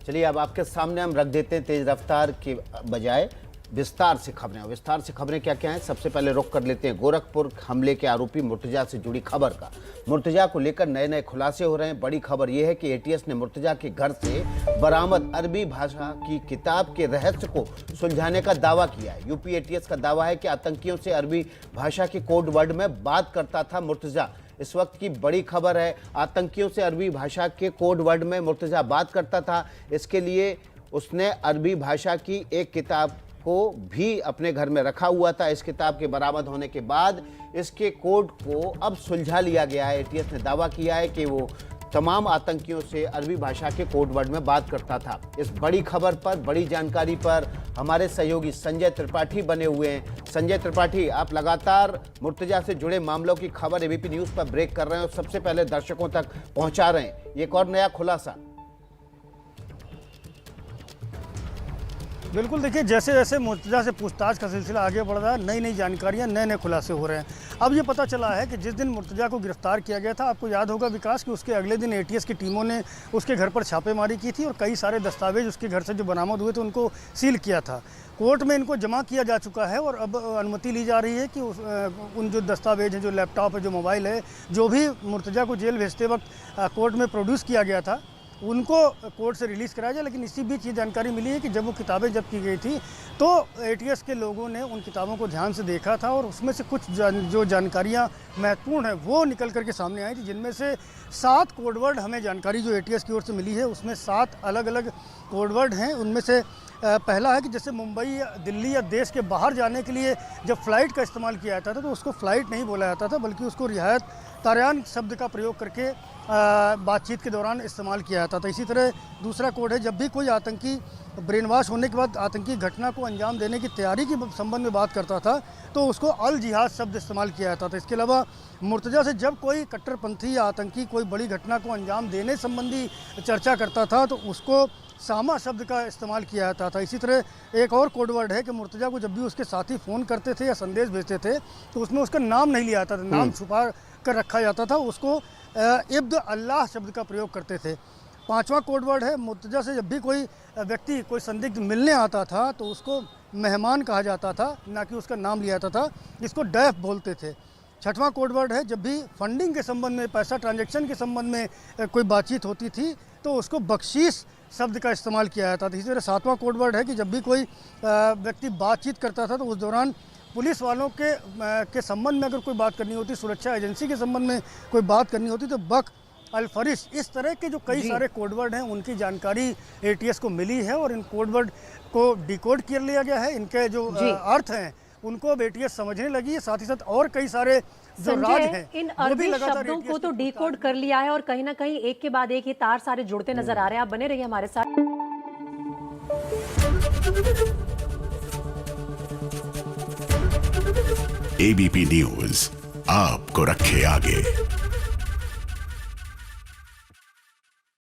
चलिए अब आपके सामने हम रख देते हैं तेज रफ्तार के बजाय विस्तार से खबरें। विस्तार से खबरें क्या क्या हैं, सबसे पहले रुख कर लेते हैं गोरखपुर हमले के आरोपी मुर्तजा से जुड़ी खबर का। मुर्तजा को लेकर नए नए खुलासे हो रहे हैं। बड़ी खबर यह है कि एटीएस ने मुर्तजा के घर से बरामद अरबी भाषा की किताब के रहस्य को सुलझाने का दावा किया है। यूपी एटीएस का दावा है कि आतंकियों से अरबी भाषा के कोड वर्ड में बात करता था मुर्तजा। इस वक्त की बड़ी खबर है, आतंकियों से अरबी भाषा के कोड वर्ड में मुर्तजा बात करता था। इसके लिए उसने अरबी भाषा की एक किताब को भी अपने घर में रखा हुआ था। इस किताब के बरामद होने के बाद इसके कोड को अब सुलझा लिया गया है। एटीएस ने दावा किया है कि वो तमाम आतंकियों से अरबी भाषा के कोड वर्ड में बात करता था। इस बड़ी खबर पर, बड़ी जानकारी पर हमारे सहयोगी संजय त्रिपाठी बने हुए हैं। संजय त्रिपाठी, आप लगातार मुर्तजा से जुड़े मामलों की खबर एबीपी न्यूज़ पर ब्रेक कर रहे हैं और सबसे पहले दर्शकों तक पहुंचा रहे हैं। एक और नया खुलासा। बिल्कुल, देखिए जैसे जैसे मुर्तजा से पूछताछ का सिलसिला आगे बढ़ रहा है, नई नई जानकारियां, नए नए खुलासे हो रहे हैं। अब ये पता चला है कि जिस दिन मुर्तजा को गिरफ्तार किया गया था, आपको याद होगा विकास, कि उसके अगले दिन एटीएस की टीमों ने उसके घर पर छापेमारी की थी और कई सारे दस्तावेज उसके घर से जो बरामद हुए थे उनको सील किया था। कोर्ट में इनको जमा किया जा चुका है और अब अनुमति ली जा रही है कि उन जो दस्तावेज हैं, जो लैपटॉप है, जो मोबाइल है, जो भी मुर्तजा को जेल भेजते वक्त कोर्ट में प्रोड्यूस किया गया था, उनको कोर्ट से रिलीज़ कराया जाए। लेकिन इसी बीच ये जानकारी मिली है कि जब वो किताबें जब्त की गई थी तो एटीएस के लोगों ने उन किताबों को ध्यान से देखा था और उसमें से कुछ जो जानकारियां महत्वपूर्ण है वो निकल करके सामने आई थी, जिनमें से 7 कोडवर्ड हमें जानकारी जो एटीएस की ओर से मिली है उसमें 7 अलग अलग कोडवर्ड हैं। उनमें से पहला है कि जैसे मुंबई या दिल्ली या देश के बाहर जाने के लिए जब फ़्लाइट का इस्तेमाल किया जाता था तो उसको फ़्लाइट नहीं बोला जाता था, बल्कि उसको रियायत तारयान शब्द का प्रयोग करके बातचीत के दौरान इस्तेमाल किया जाता था। इसी तरह दूसरा कोड है, जब भी कोई आतंकी ब्रेन वॉश होने के बाद आतंकी घटना को अंजाम देने की तैयारी के संबंध में बात करता था तो उसको अल जिहाद शब्द इस्तेमाल किया जाता था। इसके अलावा मुर्तजा से जब कोई कट्टरपंथी या आतंकी कोई बड़ी घटना को अंजाम देने संबंधी चर्चा करता था तो उसको सामा शब्द का इस्तेमाल किया जाता था। इसी तरह एक और कोडवर्ड है कि मुर्तजा को जब भी उसके साथी फ़ोन करते थे या संदेश भेजते थे तो उसमें उसका नाम नहीं लिया जाता था, नाम छुपा कर रखा जाता था। उसको इब्द अल्लाह शब्द का प्रयोग करते थे। 5वां कोडवर्ड है, मुर्तजा से जब भी कोई व्यक्ति, कोई संदिग्ध मिलने आता था तो उसको मेहमान कहा जाता था, ना कि उसका नाम लिया जाता था, जिसको डैफ बोलते थे। 6वां कोडवर्ड है, जब भी फंडिंग के संबंध में, पैसा ट्रांजैक्शन के संबंध में कोई बातचीत होती थी तो उसको बख्शीश शब्द का इस्तेमाल किया जाता था। इसी तरह 7वां कोडवर्ड है कि जब भी कोई व्यक्ति बातचीत करता था तो उस दौरान पुलिस वालों के संबंध में अगर कोई बात करनी होती, सुरक्षा एजेंसी के संबंध में कोई बात करनी होती तो बक अल-फरिश, इस तरह के जो कई सारे कोडवर्ड हैं उनकी जानकारी एटीएस को मिली है और इन कोडवर्ड को डिकोड कर लिया गया है। इनके जो अर्थ हैं उनको अब एटीएस समझने लगी है। साथ ही साथ और कई सारे जो राज हैं, इन अरबी शब्दों को तो डिकोड कर लिया है और कहीं ना कहीं एक के बाद एक ये तार सारे जुड़ते नजर आ रहे हैं। आप बने रहिए हमारे साथ। एबीपी न्यूज़ आपको रखे आगे।